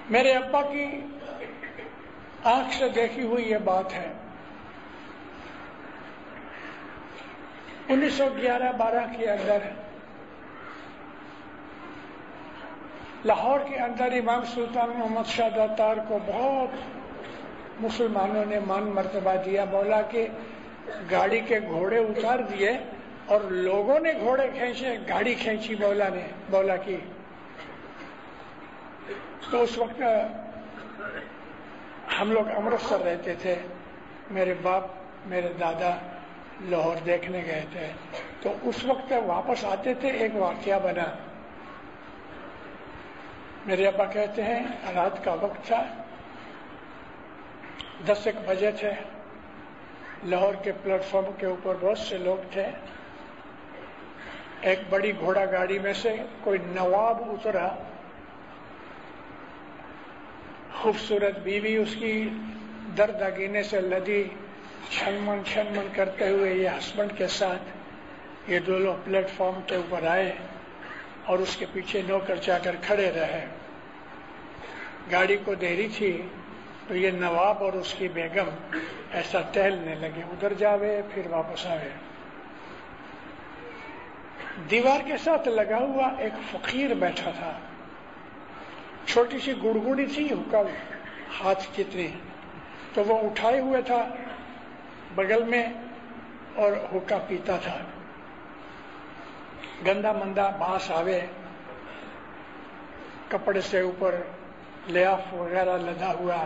میرے ابا کی آنکھ سے دیکھی ہوئی یہ بات ہے، 1911-12 کے اندر لاہور کے اندر امام سلطان محمد شاہ داتار کو بہت مسلمانوں نے مان مرتبہ دیا، بولا کہ گاڑی کے گھوڑے اتار دیے اور لوگوں نے گھوڑے کھینچے، گاڑی کھینچی مولا کی۔ تو اس وقت ہم لوگ امرتسر رہتے تھے، میرے باپ میرے دادا لاہور دیکھنے گئے تھے، تو اس وقت واپس آتے تھے ایک واقعہ بنا۔ میرے ابا کہتے ہیں رات کا وقت تھا، 10 بجے تھے، لاہور کے پلیٹ فارم کے اوپر بہت سے لوگ تھے۔ ایک بڑی گھوڑا گاڑی میں سے کوئی نواب اترا، خوبصورت بیوی اس کی درد اگینے سے لدی، چھن من کرتے ہوئے یہ ہسبینڈ کے ساتھ یہ دونوں پلیٹ فارم کے اوپر آئے اور اس کے پیچھے نوکر چاکر کھڑے رہے۔ گاڑی کو دیری تھی تو یہ نواب اور اس کی بیگم ایسا ٹہلنے لگے، ادھر جاوے پھر واپس آوے۔ دیوار کے ساتھ لگا ہوا ایک فقیر بیٹھا تھا، چھوٹی سی گڑگڑی تھی، حکم ہاتھ کتنی، تو وہ اٹھائے ہوئے تھا بغل میں اور حکا پیتا تھا۔ گندا مندا بانس آوے، کپڑے سے اوپر لیاف وغیرہ لدا ہوا۔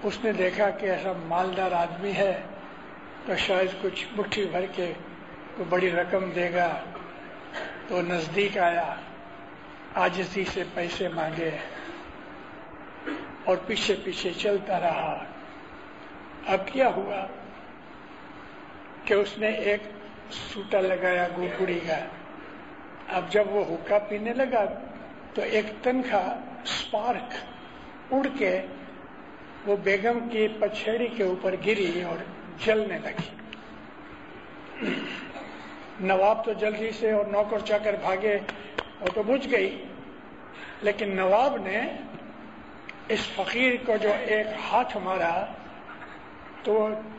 اس نے دیکھا کہ ایسا مالدار آدمی ہے تو شاید کچھ مٹھی بھر کے کوئی بڑی رقم دے گا، تو نزدیک آیا، عاجزی سے پیسے مانگے اور پیچھے پیچھے چلتا رہا۔ اب کیا ہوا کہ اس نے ایک سوٹا لگایا گڑگڑی کا۔ اب جب وہ حکا پینے لگا تو ایک تنخواہ سپارک اڑ کے وہ بیگم کی پچھیڑی کے اوپر گری اور جلنے لگی۔ نواب تو جلدی سے اور نوکر چاکر بھاگے، وہ تو بجھ گئی، لیکن نواب نے اس فقیر کو جو ایک ہاتھ مارا تو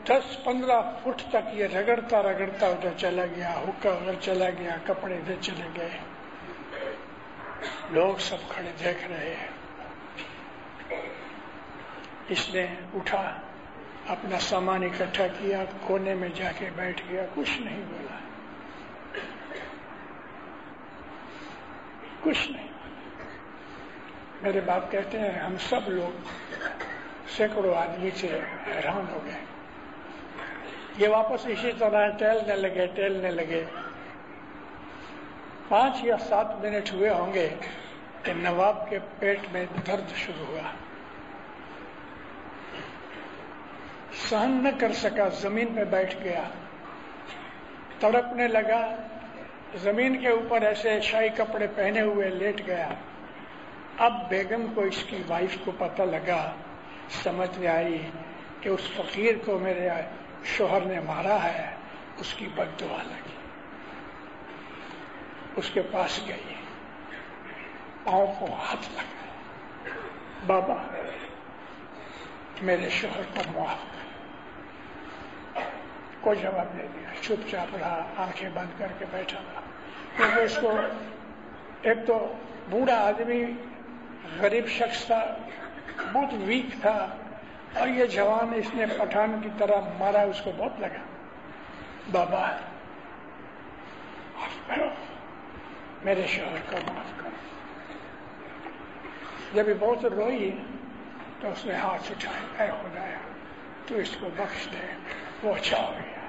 10-15 فٹ تک یہ رگڑتا ادھر چلا گیا، حکا ادھر چلا گیا، کپڑے ادھر چلے گئے۔ لوگ سب کھڑے دیکھ رہے ہیں۔ اس نے اٹھا، اپنا سامان اکٹھا کیا، کونے میں جا کے بیٹھ گیا، کچھ نہیں بولا، کچھ نہیں۔ میرے باپ کہتے ہیں ہم سب لوگ سینکڑوں آدمی سے حیران ہو گئے۔ یہ واپس اسی طرح ٹہلنے لگے۔ 5 یا 7 منٹ ہوئے ہوں گے کہ نواب کے پیٹ میں درد شروع ہوا، سہن نہ کر سکا، زمین پہ بیٹھ گیا، تڑپنے لگا، زمین کے اوپر ایسے شاہی کپڑے پہنے ہوئے لیٹ گیا۔ اب بیگم کو، اس کی وائف کو پتہ لگا، سمجھ میں آئی کہ اس فقیر کو میرے شوہر نے مارا ہے، اس کی بد دعا لگی۔ اس کے پاس گئی، پاؤں کو ہاتھ لگا، بابا میرے شوہر کو معاف کر۔ کوئی جواب نہیں دیا، چپ چاپ رہا، آنکھیں بند کر کے بیٹھا رہا، کیونکہ اس کو ایک تو بوڑھا آدمی، غریب شخص تھا، بہت ویک تھا، اور یہ جوان اس نے پٹھان کی طرح مارا، اس کو بہت لگا۔ بابا معاف کرو، میرے شوہر کو معاف کرو۔ جب یہ بہت روئی تو اس نے ہاتھ اٹھائے، اے خدایا تو اس کو بخش دے، وہ اچھا ہو گیا۔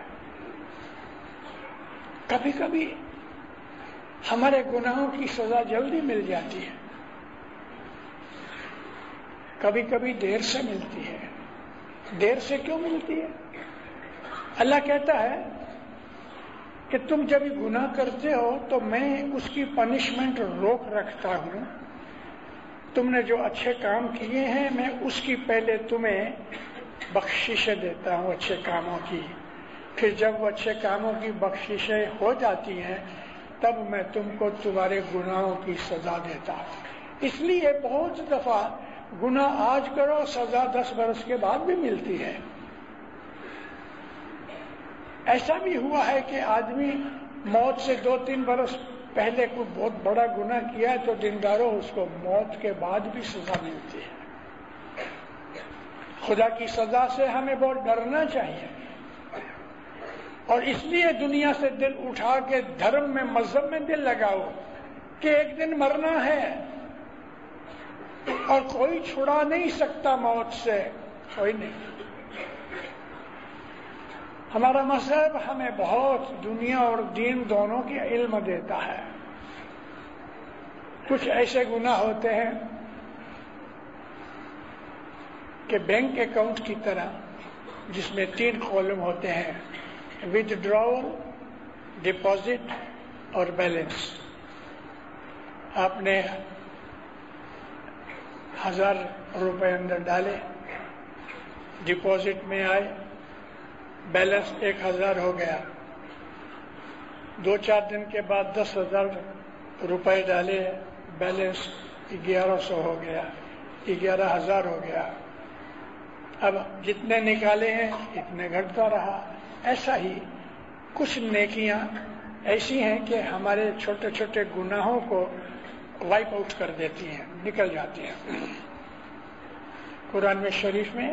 کبھی کبھی ہمارے گناہوں کی سزا جلدی مل جاتی ہے، کبھی کبھی دیر سے ملتی ہے۔ دیر سے کیوں ملتی ہے؟ اللہ کہتا ہے کہ تم جب گناہ کرتے ہو تو میں اس کی پنشمنٹ روک رکھتا ہوں، تم نے جو اچھے کام کیے ہیں میں اس کی پہلے تمہیں بخششیں دیتا ہوں اچھے کاموں کی، پھر جب وہ اچھے کاموں کی بخششیں ہو جاتی ہیں تب میں تم کو تمہارے گناہوں کی سزا دیتا ہوں۔ اس لیے بہت دفعہ گناہ آج کرو، سزا 10 برس کے بعد بھی ملتی ہے۔ ایسا بھی ہوا ہے کہ آدمی موت سے 2-3 برس پہلے کوئی بہت بڑا گناہ کیا ہے تو دینداروں اس کو موت کے بعد بھی سزا ملتی ہے۔ خدا کی سزا سے ہمیں بہت ڈرنا چاہیے، اور اس لیے دنیا سے دل اٹھا کے دھرم میں، مذہب میں دل لگاؤ کہ ایک دن مرنا ہے اور کوئی چھڑا نہیں سکتا موت سے، کوئی نہیں۔ ہمارا مذہب ہمیں بہت دنیا اور دین دونوں کی علم دیتا ہے۔ کچھ ایسے گناہ ہوتے ہیں کہ بینک اکاؤنٹ کی طرح جس میں 3 کالم ہوتے ہیں، ودڈراول، ڈپازٹ اور بیلنس۔ آپ نے 1000 روپے اندر ڈالے، ڈپازٹ میں آئے، بیلنس 1000 ہو گیا، 2-4 دن کے بعد 10,000 روپے ڈالے، بیلنس 1100 ہو گیا، 11,000 ہو گیا۔ اب جتنے نکالے ہیں اتنے گھٹتا رہا۔ ایسا ہی کچھ نیکیاں ایسی ہیں کہ ہمارے چھوٹے چھوٹے گناہوں کو وائپ آؤٹ کر دیتی ہیں، نکل جاتی ہیں۔ قرآن میں شریف میں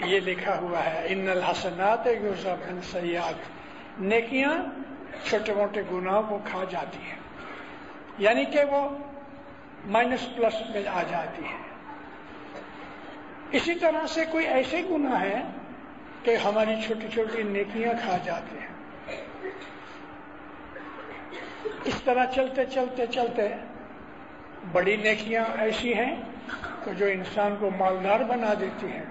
یہ لکھا ہوا ہے، ان الحسنات یذہبن السیئات، نیکیاں چھوٹے موٹے گناہوں کو کھا جاتی ہیں، یعنی کہ وہ مائنس پلس میں آ جاتی ہیں۔ اسی طرح سے کوئی ایسے گناہ ہیں کہ ہماری چھوٹی چھوٹی نیکیاں کھا جاتے ہیں۔ اس طرح چلتے چلتے چلتے بڑی نیکیاں ایسی ہیں کہ جو انسان کو مالدار بنا دیتی ہیں،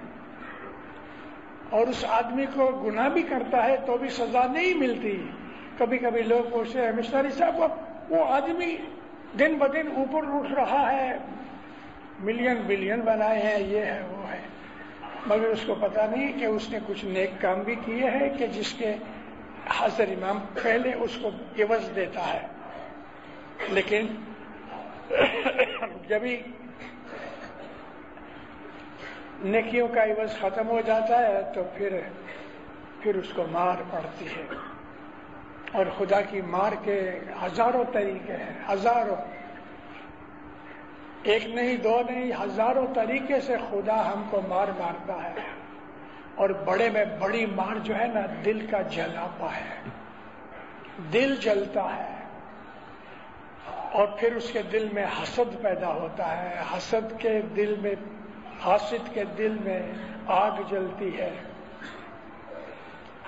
اور اس آدمی کو گناہ بھی کرتا ہے تو بھی سزا نہیں ملتی۔ کبھی کبھی لوگ پوچھتے ہیں، مشتری صاحب وہ آدمی دن بدن اوپر اٹھ رہا ہے، ملین بلین بنائے ہیں، یہ ہے وہ ہے، مگر اس کو پتا نہیں کہ اس نے کچھ نیک کام بھی کیے ہیں کہ جس کے حاضر امام پہلے اس کو عوض دیتا ہے۔ لیکن جبھی نیکیوں کا عوض ختم ہو جاتا ہے تو پھر اس کو مار پڑتی ہے، اور خدا کی مار کے ہزاروں طریقے ہیں، ہزاروں، ایک نہیں دو نہیں، ہزاروں طریقے سے خدا ہم کو مار مارتا ہے۔ اور بڑے میں بڑی مار جو ہے نا، دل کا جلاپا ہے، دل جلتا ہے، اور پھر اس کے دل میں حسد پیدا ہوتا ہے، حسد کے دل میں، حاسد کے دل میں آگ جلتی ہے،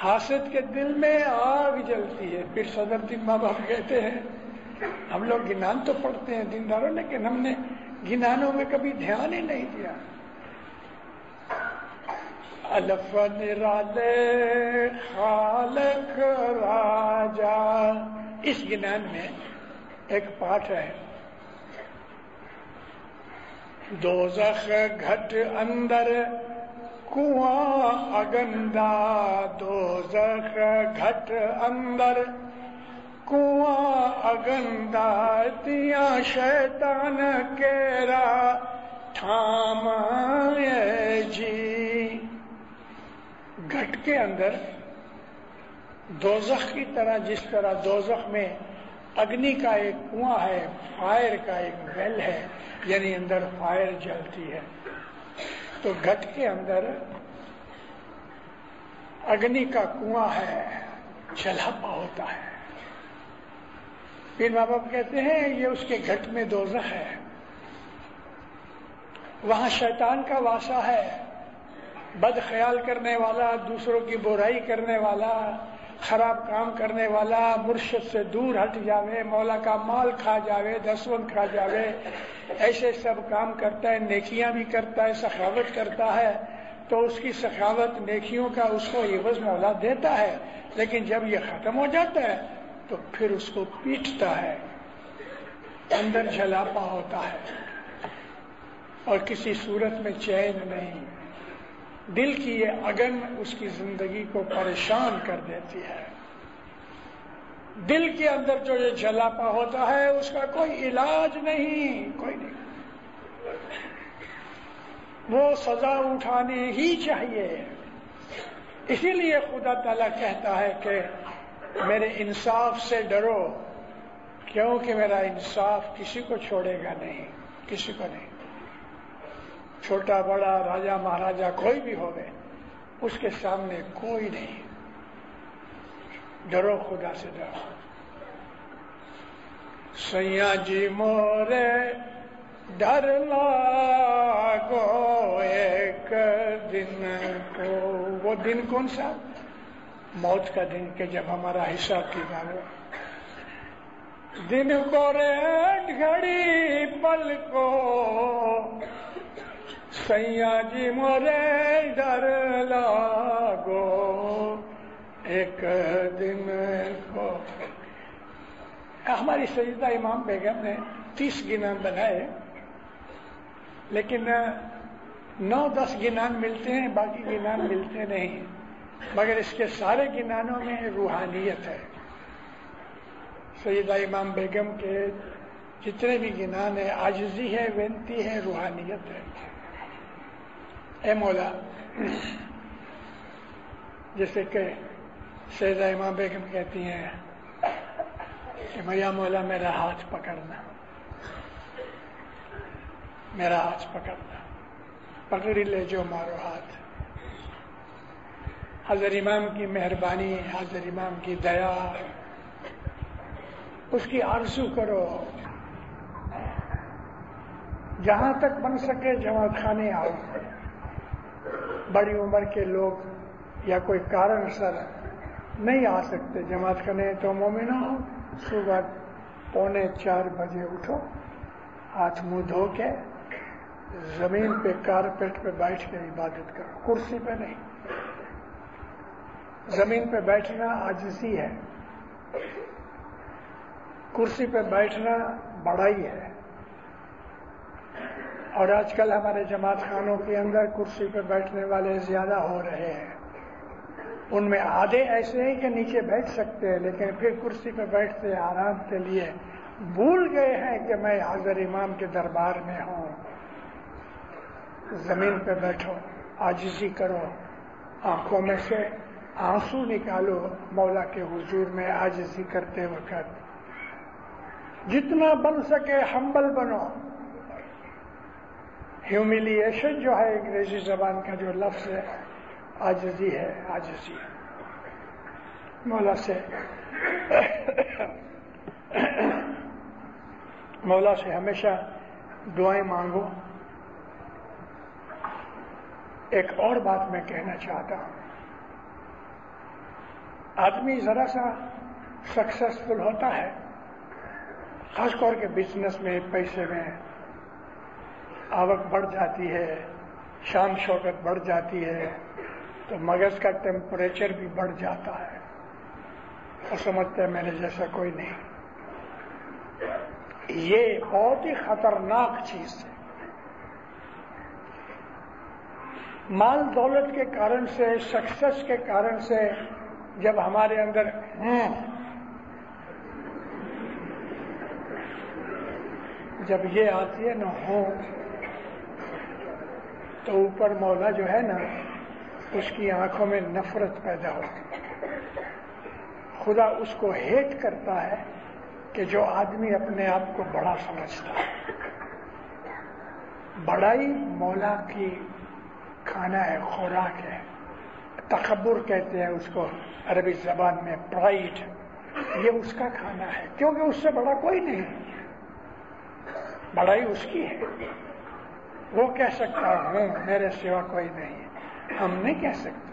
حاسد کے دل میں آگ جلتی ہے۔ پھر صدر الدین ماں باپ کہتے ہیں، ہم لوگ گنان تو پڑھتے ہیں دینداروں، لیکن ہم نے گنانوں میں کبھی دھیان ہی نہیں دیا۔ الف نرالے خالق راجا، اس گنان میں ایک پاٹ ہے، دوزخ گھٹ اندر کنواں اگندا، دوزخ گھٹ اندر کنواں اگندا، دیا شیطان کیرا تھام جی۔ گھٹ کے اندر دوزخ کی طرح، جس طرح دوزخ میں اگنی کا ایک کنواں ہے، فائر کا ایک ویل ہے، یعنی اندر فائر جلتی ہے، تو گھٹ کے اندر اگنی کا کنواں ہے، جلاپا ہوتا ہے۔ پھر ماں باپ کہتے ہیں یہ اس کے گھٹ میں دوزخ ہے، وہاں شیطان کا واسا ہے، بد خیال کرنے والا، دوسروں کی برائی کرنے والا، خراب کام کرنے والا مرشد سے دور ہٹ جاوے، مولا کا مال کھا جاوے، دسوند کھا جاوے، ایسے سب کام کرتا ہے، نیکیاں بھی کرتا ہے، سخاوت کرتا ہے، تو اس کی سخاوت نیکیوں کا اس کو عوض مولا دیتا ہے. لیکن جب یہ ختم ہو جاتا ہے تو پھر اس کو پیٹتا ہے، اندر جھلاپا ہوتا ہے اور کسی صورت میں چین نہیں. دل کی یہ اگن اس کی زندگی کو پریشان کر دیتی ہے. دل کے اندر جو یہ جھلاپا ہوتا ہے اس کا کوئی علاج نہیں، کوئی نہیں. وہ سزا اٹھانی ہی چاہیے. اسی لیے خدا تعالیٰ کہتا ہے کہ میرے انصاف سے ڈرو، کیونکہ میرا انصاف کسی کو چھوڑے گا نہیں، کسی کو نہیں. چھوٹا بڑا، راجا مہاراجا کوئی بھی ہوگے، اس کے سامنے کوئی نہیں. ڈرو، خدا سے ڈرو. سیاں جی مورے ڈر لاگو ایک دن کو. وہ دن کون سا؟ موت کا دن، کہ جب ہمارا حساب کتاب ہو. دن کو ریٹ گھڑی پل کو، سیاں جی مورے ڈر لاگو ایک دن کو. ہماری سیدہ امام بیگم نے 30 گنان بنائے، لیکن 9-10 گنان ملتے ہیں، باقی گنان ملتے نہیں. مگر اس کے سارے گنانوں میں روحانیت ہے. سیدہ امام بیگم کے جتنے بھی گنان ہیں، عاجزی ہے، ونتی ہے، روحانیت ہے. اے مولا، جیسے کہ سیدہ امام بیگم کہتی ہیں کہ یا مولا میرا ہاتھ پکڑنا، میرا ہاتھ پکڑنا، پکڑی لے جو مارو ہاتھ. حضرت امام کی مہربانی، حضرت امام کی دیا، اس کی آرزو کرو. جہاں تک بن سکے جماعت خانے آؤ. بڑی عمر کے لوگ یا کوئی کارن سر نہیں آ سکتے جماعت خانے، تو مومنو صبح 3:45 بجے اٹھو، ہاتھ منہ دھو کے زمین پہ کارپیٹ پہ بیٹھ کے عبادت کرو. کرسی پہ نہیں. زمین پہ بیٹھنا عاجزی ہے، کرسی پہ بیٹھنا بڑائی ہے. اور آج کل ہمارے جماعت خانوں کے اندر کرسی پہ بیٹھنے والے زیادہ ہو رہے ہیں. ان میں آدھے ایسے ہیں کہ نیچے بیٹھ سکتے ہیں، لیکن پھر کرسی پہ بیٹھتے آرام کے لیے بھول گئے ہیں کہ میں حضرت امام کے دربار میں ہوں. زمین پہ بیٹھو، عاجزی کرو، آنکھوں میں سے آنسو نکالو مولا کے حضور میں عاجزی کرتے وقت. جتنا بن سکے ہمبل بنو. ہیوملیشن جو ہے انگریزی زبان کا جو لفظ ہے، عاجزی ہے، عاجزی. مولا سے مولا سے ہمیشہ دعائیں مانگو. ایک اور بات میں کہنا چاہتا ہوں. آدمی ذرا سا سکسیسفل ہوتا ہے، خاص طور کے بزنس میں، پیسے میں، آوک بڑھ جاتی ہے، شان شوکت بڑھ جاتی ہے، تو مغز کا ٹیمپریچر بھی بڑھ جاتا ہے اور سمجھتے ہیں میرے جیسا کوئی نہیں. یہ بہت ہی خطرناک چیز ہے. مال دولت کے کارن سے، سکسیس کے کارن سے جب ہمارے اندر جب یہ آتی ہے نا تو اوپر مولا جو ہے نا اس کی آنکھوں میں نفرت پیدا ہوتی. خدا اس کو ہیٹ کرتا ہے کہ جو آدمی اپنے آپ کو بڑا سمجھتا ہے. بڑائی مولا کی کھانا ہے، خوراک ہے. تکبر کہتے ہیں اس کو عربی زبان میں، پرائڈ. یہ اس کا کھانا ہے، کیونکہ اس سے بڑا کوئی نہیں. بڑائی اس کی ہے. وہ کہہ سکتا ہوں میرے سوا کوئی نہیں. ہم نہیں کہہ سکتے.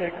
1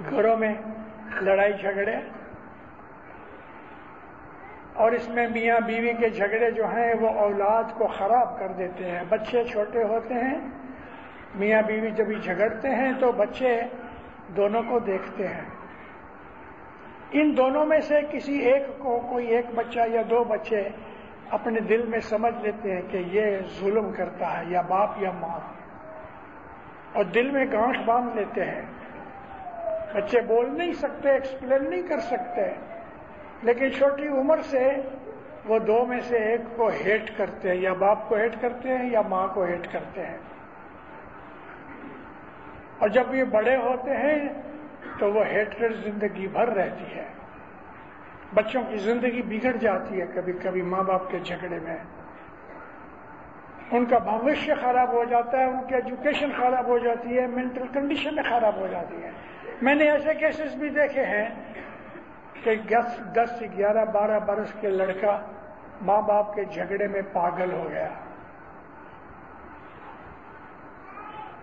گھروں میں لڑائی جھگڑے، اور اس میں میاں بیوی کے جھگڑے جو ہیں وہ اولاد کو خراب کر دیتے ہیں. بچے چھوٹے ہوتے ہیں، میاں بیوی جب جھگڑتے ہیں تو بچے دونوں کو دیکھتے ہیں. ان دونوں میں سے کسی ایک کو، کوئی ایک بچہ یا دو بچے اپنے دل میں سمجھ لیتے ہیں کہ یہ ظلم کرتا ہے، یا باپ یا ماں، اور دل میں گانٹھ باندھ لیتے ہیں. بچے بول نہیں سکتے، ایکسپلین نہیں کر سکتے، لیکن چھوٹی عمر سے وہ دو میں سے ایک کو ہیٹ کرتے ہیں، یا باپ کو ہیٹ کرتے ہیں یا ماں کو ہیٹ کرتے ہیں. اور جب یہ بڑے ہوتے ہیں تو وہ ہیٹریڈ زندگی بھر رہتی ہے. بچوں کی زندگی بگڑ جاتی ہے کبھی کبھی ماں باپ کے جھگڑے میں. ان کا بھوشیہ خراب ہو جاتا ہے، ان کی ایجوکیشن خراب ہو جاتی ہے، مینٹل کنڈیشن خراب ہو جاتی ہے. میں نے ایسے کیسز بھی دیکھے ہیں کہ 10 سے 11 12 برس کے لڑکا ماں باپ کے جھگڑے میں پاگل ہو گیا.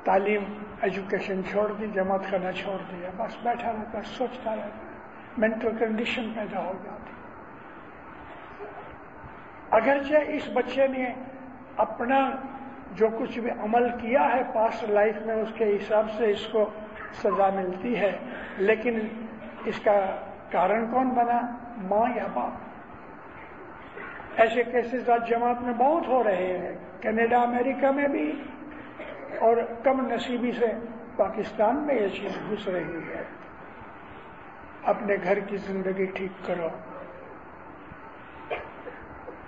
تعلیم ایجوکیشن چھوڑ دی، جماعت خانہ چھوڑ دیا، بس بیٹھا رہتا، سوچتا رہتا، مینٹل کنڈیشن پیدا ہو جاتی. اگرچہ اس بچے نے اپنا جو کچھ بھی عمل کیا ہے پاسٹ لائف میں اس کے حساب سے اس کو سزا ملتی ہے، لیکن اس کا کارن کون بنا؟ ماں یا باپ. ایسے کیسز آج جماعت میں بہت ہو رہے ہیں، کینیڈا امریکہ میں بھی، اور کم نصیبی سے پاکستان میں یہ چیز گھس رہی ہے. اپنے گھر کی زندگی ٹھیک کرو.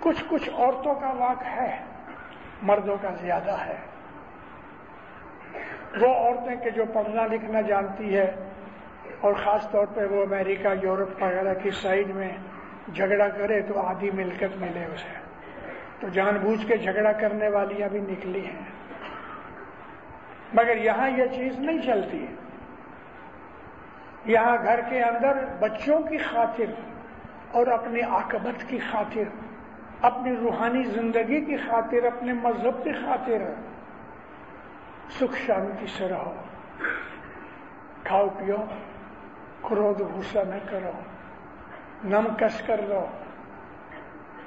کچھ عورتوں کا واقع ہے، مردوں کا زیادہ ہے. وہ عورتیں کہ جو پڑھنا لکھنا جانتی ہے، اور خاص طور پہ وہ امریکہ یورپ وغیرہ کی سائڈ میں جھگڑا کرے تو آدھی ملکت ملے اسے، تو جان بوجھ کے جھگڑا کرنے والیاں بھی نکلی ہیں. مگر یہاں یہ چیز نہیں چلتی. یہاں گھر کے اندر بچوں کی خاطر اور اپنی عاقبت کی خاطر، اپنی روحانی زندگی کی خاطر، اپنے مذہب کی خاطر سکھ شانتی سے رہو. کھاؤ پیو، کروھ غصہ نہ کرو، نم کس کر لو.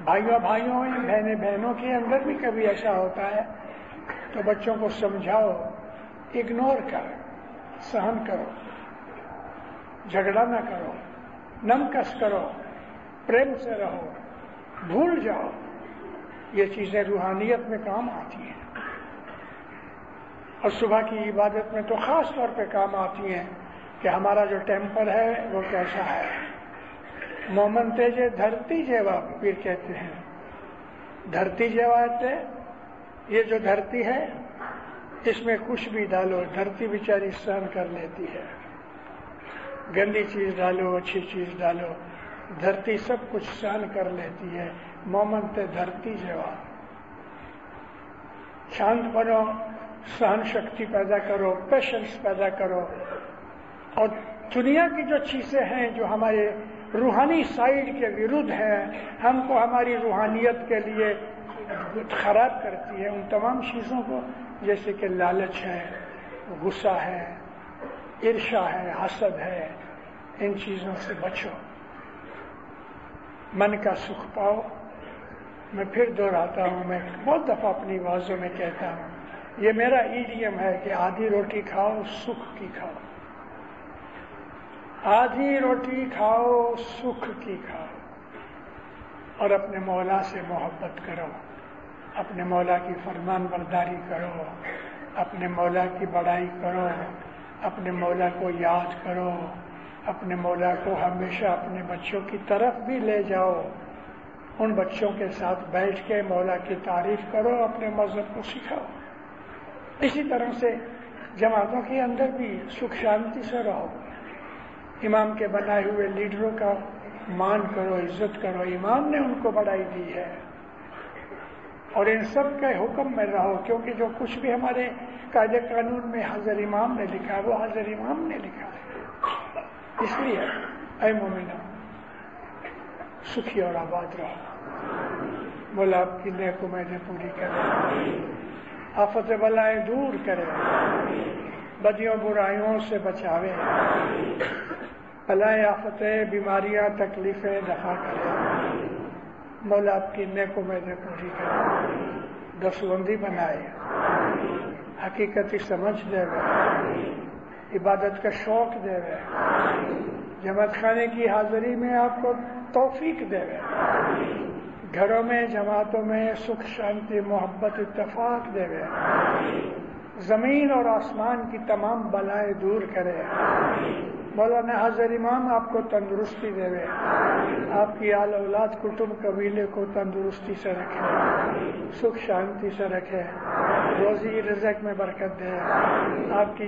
بھائیوں میں، بہنیں بہنوں کے اندر بھی کبھی ایسا ہوتا ہے تو بچوں کو سمجھاؤ، اگنور کر، سہن کرو، جھگڑا نہ کرو، نم کس کرو، پریم سے رہو، بھول جاؤ. یہ چیزیں روحانیت میں کام آتی ہیں، اور صبح کی عبادت میں تو خاص طور پہ کام آتی ہیں کہ ہمارا جو ٹیمپر ہے وہ کیسا ہے. مومن تیجے دھرتی جیوا پیر کہتے ہیں. دھرتی جیوا ہے، یہ جو دھرتی ہے اس میں کچھ بھی ڈالو، دھرتی بیچاری سہن کر لیتی ہے. گندی چیز ڈالو، اچھی چیز ڈالو، دھرتی سب کچھ سہن کر لیتی ہے. مومن تے دھرتی جیوا. شانت بنو، سہن شکتی پیدا کرو، پیشنس پیدا کرو. اور دنیا کی جو چیزیں ہیں جو ہمارے روحانی سائیڈ کے ورودھ ہیں، ہم کو ہماری روحانیت کے لیے خراب کرتی ہے، ان تمام چیزوں کو، جیسے کہ لالچ ہے، غصہ ہے، عرشا ہے، حسد ہے، ان چیزوں سے بچو. من کا سکھ پاؤ. میں پھر دہراتا ہوں، میں بہت دفعہ اپنی آوازوں میں کہتا ہوں، یہ میرا ایڈیم ہے کہ آدھی روٹی کھاؤ، سکھ کی کھاؤ. آدھی روٹی کھاؤ، سکھ کی کھاؤ. اور اپنے مولا سے محبت کرو، اپنے مولا کی فرمان برداری کرو، اپنے مولا کی بڑائی کرو، اپنے مولا کو یاد کرو، اپنے مولا کو ہمیشہ اپنے بچوں کی طرف بھی لے جاؤ. ان بچوں کے ساتھ بیٹھ کے مولا کی تعریف کرو، اپنے مذہب کو سکھاؤ. اسی طرح سے جماعتوں کے اندر بھی سکھ شانتی سے رہو. امام کے بنائے ہوئے لیڈروں کا مان کرو، عزت کرو. امام نے ان کو بڑائی دی ہے، اور ان سب کے حکم میں رہو، کیونکہ جو کچھ بھی ہمارے قاعدے قانون میں حضرت امام نے لکھا ہے وہ حضرت امام نے لکھا ہے. اس لیے اے مومنو، سکھی اور آباد رہو. مولا آپ کی نیک امیدیں پوری کرے، آفت بلائیں دور کرے. بدیوں برائیوں سے بچاوے، بلائیں آفتیں بیماریاں تکلیفیں دفع کرے، مولا آپ کی نیک امیدیں پوری کرے، دستبندی بنائے، حقیقتی سمجھ دے گا، عبادت کا شوق دے گا، جماعت خانے کی حاضری میں آپ کو توفیق دے گا، گھروں میں جماعتوں میں سکھ شانتی محبت اتفاق دے گا، زمین اور آسمان کی تمام بلائیں دور کرے، مولانا حضر امام آپ کو تندرستی دے گے، آپ کی آل اولاد کٹب قبیلے کو تندرستی سے رکھے، سکھ شانتی سے رکھے، روزی رزق میں برکت دے، آپ کی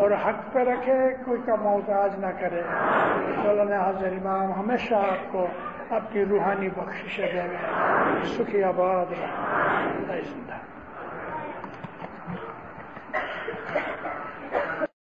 اور حق پہ رکھے، کوئی کا محتاج نہ کرے۔ مولانا حضر امام ہمیشہ آپ کو آپ کی روحانی بخشش دے گے، سکھی آباد رہے۔